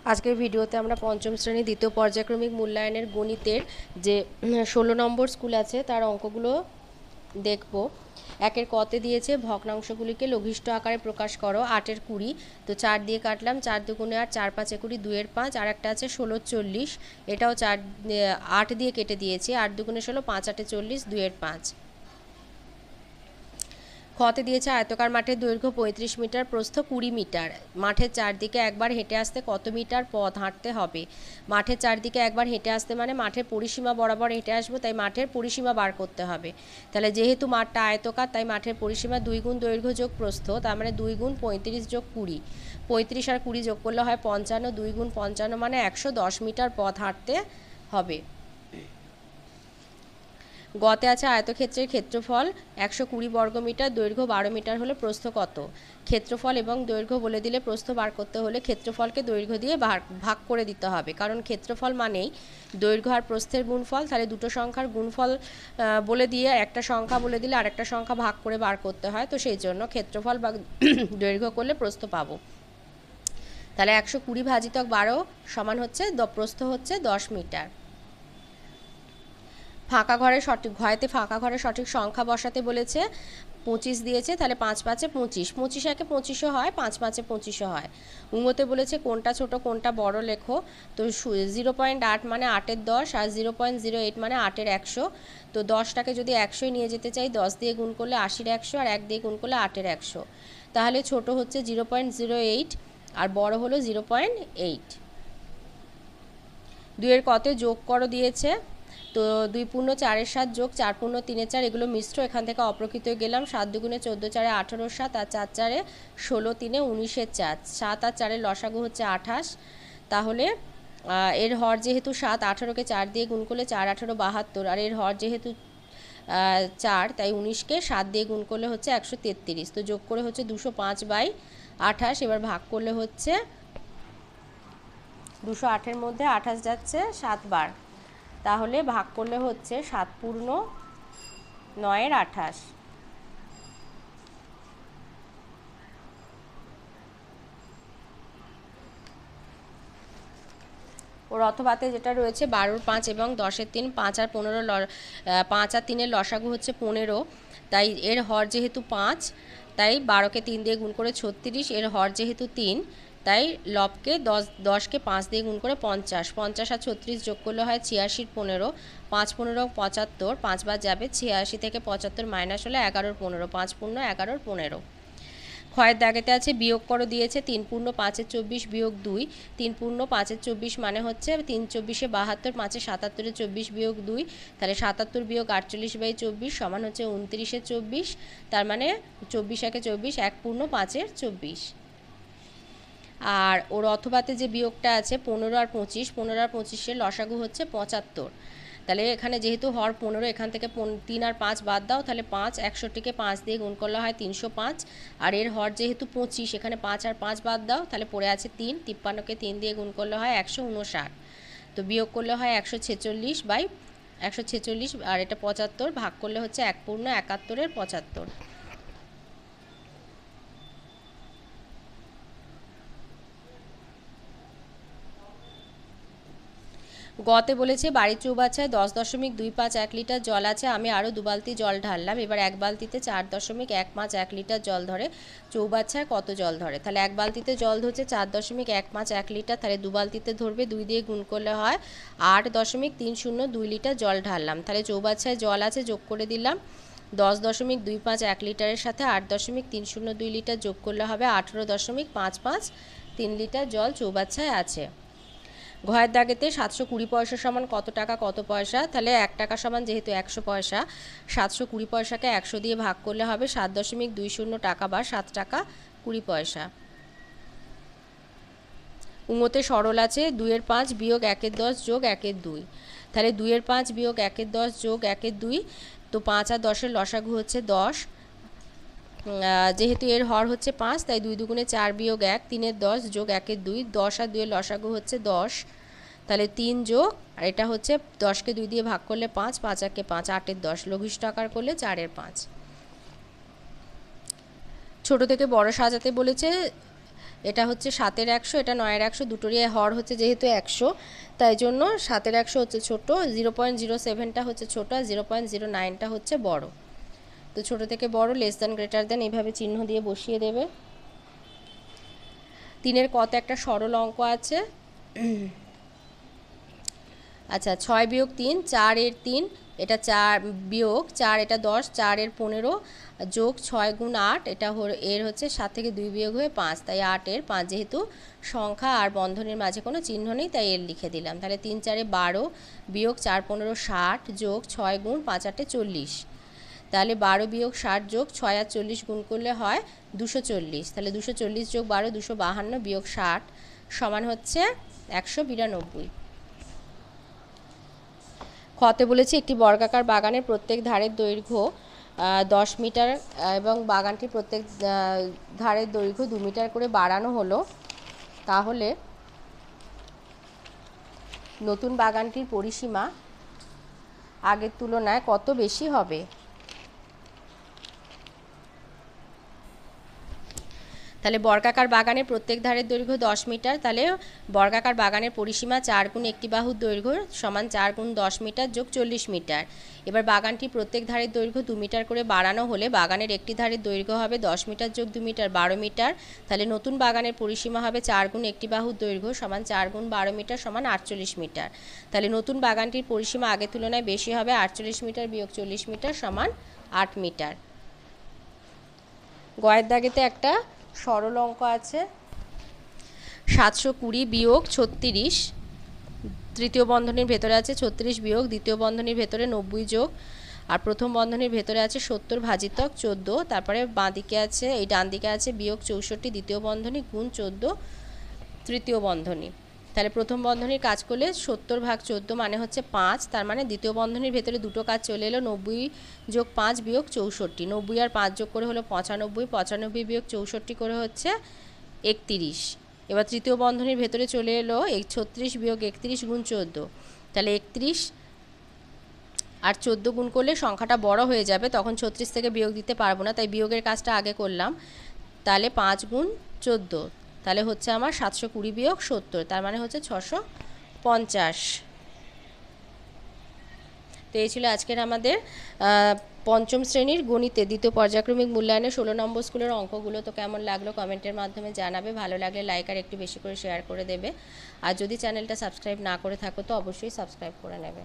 আজকের ভিডিওতে আমরা পঞ্চম শ্রেণী দ্বিতীয় পর্যায়ক্রমিক মূল্যায়নের গণিতের যে 16 নম্বর স্কুল আছে তার অঙ্কগুলো দেখব। একের কতে দিয়েছে ভগ্নাংশগুলিকে লঘিষ্ঠ আকারে প্রকাশ করো। 8-এর 20, তো 4 দিয়ে কাটলাম, 4 দুগুণে 8, 4 5 20, 2-এর 5, আর একটা আছে 16 40, এটাও 8 দিয়ে কেটে দিয়েছি, 8 দুগুণে 16, 5 8 40, 2-এর 5। খতে দিয়েছে আয়তকার মাঠের দৈর্ঘ্য 35 মিটার, প্রস্থ 20 মিটার। মাঠের চারদিকে একবার হেঁটে আসতে কত মিটার পথ হাঁটতে হবে? মাঠের চারদিকে একবার হেঁটে আসতে মানে মাঠের পরিসীমা বরাবর হেঁটে আসবো, তাই মাঠের পরিসীমা বার করতে হবে। তাহলে যেহেতু মাঠটা আয়তকার তাই মাঠের পরিসীমা 2 গুণ দৈর্ঘ্য যোগ প্রস্থ, তার মানে 2 গুণ 35 যোগ 20, 35 আর 20 যোগ করলে হয় 55, 2 গুণ 55 মানে 110 মিটার পথ হাঁটতে হবে। গতে আছে আয়তক্ষেত্রের ক্ষেত্রফল 120 বর্গমিটার, দৈর্ঘ্য 12 মিটার হলে প্রস্থ কত? ক্ষেত্রফল এবং দৈর্ঘ্য বলে দিলে প্রস্থ বার করতে হলে ক্ষেত্রফলকে দৈর্ঘ্য দিয়ে ভাগ করে দিতে হবে, কারণ ক্ষেত্রফল মানেই দৈর্ঘ্য আর প্রস্থের গুণফল। তাহলে দুটো সংখ্যার গুণফল বলে দিয়ে একটা সংখ্যা বলে দিলে আরেকটা সংখ্যা ভাগ করে বার করতে হয়, তো সেই জন্য ক্ষেত্রফল বা দৈর্ঘ্য করলে প্রস্থ পাবো। তাহলে 120 ভাজিতক 12 সমান হচ্ছে প্রস্থ হচ্ছে 10 মিটার। ফাঁকা ঘরের সঠিক ঘরেতে ফাঁকা ঘরের সঠিক সংখ্যা বসাতে বলেছে। 25 দিয়েছে, তাহলে 5 5 25, 25 একে 25ও হয়, 5 5 25ও হয়। উঙ্গতে বলেছে কোনটা ছোট কোনটা বড় লেখো। তো 0.8 মানে 8-এর 10, আর 0.08 মানে 8-এর 100। তো 10টাকে যদি 100 নিয়ে যেতে চাই, 10 দিয়ে গুণ করলে 80-এর 100, আর 1 দিয়ে গুণ করলে 8-এর 100। তাহলে ছোট হচ্ছে 0.08 আর বড় হলো 0.8। 2-এর কতে যোগ করো দিয়েছে। তো 2 পূর্ণ 4-এর 7 যোগ 4 পূর্ণ 3-এর 4, এগুলো মিশ্র, এখান থেকে অপ্রকৃত গেলাম। 7 দুগুণে 14, 4-এ 18-এর 7, আর 4 4-এ 16, 3-এ 19-এর 4, 7 আর 4-এর লসাগু হচ্ছে 28। তাহলে এর হর যেহেতু 7, 18কে 4 দিয়ে গুণ করলে 4 18 72, আর এর হর যেহেতু 4 তাই 19কে 7 দিয়ে গুণ করলে হচ্ছে 133। তো যোগ করে হচ্ছে 205/28। এবার ভাগ করলে হচ্ছে 208-এর মধ্যে 28 যাচ্ছে 7 বার, তাহলে ভাগ করলে হচ্ছে 7 পূর্ণ 9-এর 28। ওর অথবাতে যেটা রয়েছে 12-এর 5 এবং 10-এর 3, 5 আর 15, 5 আর 3-এর লসাগু হচ্ছে 15, তাই এর হর যেহেতু 5 তাই 12কে 3 দিয়ে গুণ করে 36, এর হর যেহেতু 3 তাই লবকে 10কে 5 দিয়ে গুণ করে 50, 50 আর 36 যোগ করলে হয় 86-এর 15, 5 15 75, 5 বার যাবে, 86 থেকে 75 মাইনাস হলে 11-এর 15, 5 পূর্ণ 11-এর 15। ক্ষয়ের দাগেতে আছে বিয়োগ করো দিয়েছে। 3 পূর্ণ 5-এর 24 বিয়োগ 2, 3 পূর্ণ 5-এর 24 মানে হচ্ছে 3 24-এ 72, 5-এ 77-এর 24 বিয়োগ 2, তাহলে 77 বিয়োগ 48/24 সমান হচ্ছে 29-এর 24, তার মানে 24 একে 24, 1 পূর্ণ 5-এর 24। আর ওর অথবাতে যে বিয়োগটা আছে 15 আর 25, 15 আর 25-এর লসাগু হচ্ছে 75। তাহলে এখানে যেহেতু হর 15, এখান থেকে 3 আর 5 বাদ দাও, তাহলে 5, 61কে 5 দিয়ে গুণ করলে হয় 305, আর এর হর যেহেতু 25, এখানে 5 আর 5 বাদ দাও, তাহলে পড়ে আছে 3, 53কে 3 দিয়ে গুণ করলে হয় 159, তো বিয়োগ করলে হয় 146/146, আর এটা 75, ভাগ করলে হচ্ছে 1 পূর্ণ 71-এর 75। গতে বলেছে বাড়ির চৌবাচ্চায় 10.25 লিটার জল আছে, আমি আরও 2 বালতি জল ঢাললাম, এবার এক বালতিতে 4.15 লিটার জল ধরে, চৌবাচ্চায় কত জল ধরে? তাহলে এক বালতিতে জল ধরছে 4.15 লিটার, তাহলে 2 বালতিতে ধরবে, 2 দিয়ে গুণ করলে হয় 8.302 লিটার জল ঢাললাম। তাহলে চৌবাচ্চায় জল আছে, যোগ করে দিলাম 10.25 লিটারের সাথে 8.302 লিটার যোগ করলে হবে 18.553 লিটার জল চৌবাচ্চায় আছে। ঘয়ের দাগেতে 720 পয়সা সমান কত টাকা কত পয়সা? তাহলে 1 টাকা সমান যেহেতু 100 পয়সা, 720 পয়সাকে 100 দিয়ে ভাগ করলে হবে 7.20 টাকা বা 7 টাকা 20 পয়সা। উঙ্গতে সরল আছে 2-এর 5 বিয়োগ 1-এর 10 যোগ 1-এর 2, তাহলে 2-এর 5 বিয়োগ 1-এর 10 যোগ 1-এর 2, তো 5 আর 10-এর লসাগু হচ্ছে 10, যেহেতু এর হর হচ্ছে 5 তাই 2 দুগুণে 4 বিয়োগ 1, 3-এর 10 যোগ 1-এর 2, 10 আর 2-এর লসাগু হচ্ছে 10, তাহলে 3 যোগ, আর এটা হচ্ছে 10কে 2 দিয়ে ভাগ করলে 5, 5 একে 5, 8-এর 10, লঘিষ্ঠ আকার করলে 4-এর 5। ছোট থেকে বড় সাজাতে বলেছে। এটা হচ্ছে 7-এর 100, এটা 9-এর 100, দুটোরই হর হচ্ছে যেহেতু 100, তাই জন্য 7-এর 100 হচ্ছে ছোট, 0.07টা হচ্ছে ছোট, আর 0.09টা হচ্ছে বড়। তো ছোট থেকে বড়, লেস দ্যান গ্রেটার দ্যান এইভাবে চিহ্ন দিয়ে বসিয়ে দেবে। 3-এর কত একটা সরল অঙ্ক আছে। আচ্ছা, 6 বিয়োগ 3, 4-এর 3, এটা 4 বিয়োগ 4, এটা 10, 4-এর 15 যোগ 6 গুণ 8, এটা এর হচ্ছে 7 থেকে 2 বিয়োগ হয়ে 5, তাই 8-এর 5, যেহেতু সংখ্যা আর বন্ধনীর মাঝে কোনো চিহ্ন নেই তাই এর লিখে দিলাম। তাহলে 3 4-এ 12 বিয়োগ 4 15 60 যোগ 6 গুণ 5 8-এ 40, তাহলে 12 বিয়োগ 60 যোগ 6 আর 40 গুণ করলে হয় 240, তাহলে 240 যোগ 12 252 বিয়োগ 60 সমান হচ্ছে 192। খতে বলেছে একটি বর্গাকার বাগানের প্রত্যেক ধারের দৈর্ঘ্য 10 মিটার এবং বাগানটির প্রত্যেক ধারের দৈর্ঘ্য 2 মিটার করে বাড়ানো হলো, তাহলে নতুন বাগানটির পরিসীমা আগের তুলনায় কত বেশি হবে? তাহলে বর্গাকার বাগানের প্রত্যেক ধারের দৈর্ঘ্য 10 মিটার, তাহলে বর্গাকার বাগানের পরিসীমা 4 গুণ একটি বাহুর দৈর্ঘ্য সমান 4 গুণ 10 মিটার যোগ 40 মিটার। এবার বাগানটি প্রত্যেক ধারের দৈর্ঘ্য 2 মিটার করে বাড়ানো হলে বাগানের একটি ধারের দৈর্ঘ্য হবে 10 মিটার যোগ 2 মিটার 12 মিটার, তাহলে নতুন বাগানের পরিসীমা হবে 4 গুণ একটি বাহুর দৈর্ঘ্য সমান 4 গুণ 12 মিটার সমান 48 মিটার। তাহলে নতুন বাগানটির পরিসীমা আগের তুলনায় বেশি হবে, 48 মিটার বিয়োগ 40 মিটার সমান 8 মিটার। গয়ের দাগেতে একটা সরল অঙ্ক আছে, 720 বিয়োগ 36, তৃতীয় বন্ধনীর ভেতরে আছে 36 বিয়োগ দ্বিতীয় বন্ধনীর ভেতরে 90 যোগ, আর প্রথম বন্ধনীর ভেতরে আছে 70 ভাজিতক 14, তারপরে বাঁ দিকে আছে, এই ডান দিকে আছে বিয়োগ 64 দ্বিতীয় বন্ধনী গুণ 14 তৃতীয় বন্ধনী। তাহলে প্রথম বন্ধনীর কাজ করলে 70 ভাগ 14 মানে হচ্ছে 5, তার মানে দ্বিতীয় বন্ধনীর ভেতরে দুটো কাজ চলে এলো, 90 যোগ 5 বিয়োগ 64, 90 আর 5 যোগ করে হলো 95, 95 বিয়োগ 64 করে হচ্ছে 31। এবার তৃতীয় বন্ধনীর ভেতরে চলে এলো 36 বিয়োগ 31 গুণ 14, তাহলে 31 আর 14 গুণ করলে সংখ্যাটা বড় হয়ে যাবে, তখন 36 থেকে বিয়োগ দিতে পারবো না, তাই বিয়োগের কাজটা আগে করলাম। তাহলে 5 গুণ 14, তাহলে হচ্ছে আমার 720 বিয়োগ 70, তার মানে হচ্ছে 650। তো এই ছিল আজকের আমাদের পঞ্চম শ্রেণীর গণিতে দ্বিতীয় পর্যায়ক্রমিক মূল্যায়নের 16 নম্বর স্কুলের অঙ্কগুলো। তো কেমন লাগলো কমেন্টের মাধ্যমে জানাবে, ভালো লাগলে লাইক আর একটু বেশি করে শেয়ার করে দেবে, আর যদি চ্যানেলটা সাবস্ক্রাইব না করে থাকো তো অবশ্যই সাবস্ক্রাইব করে নেবে।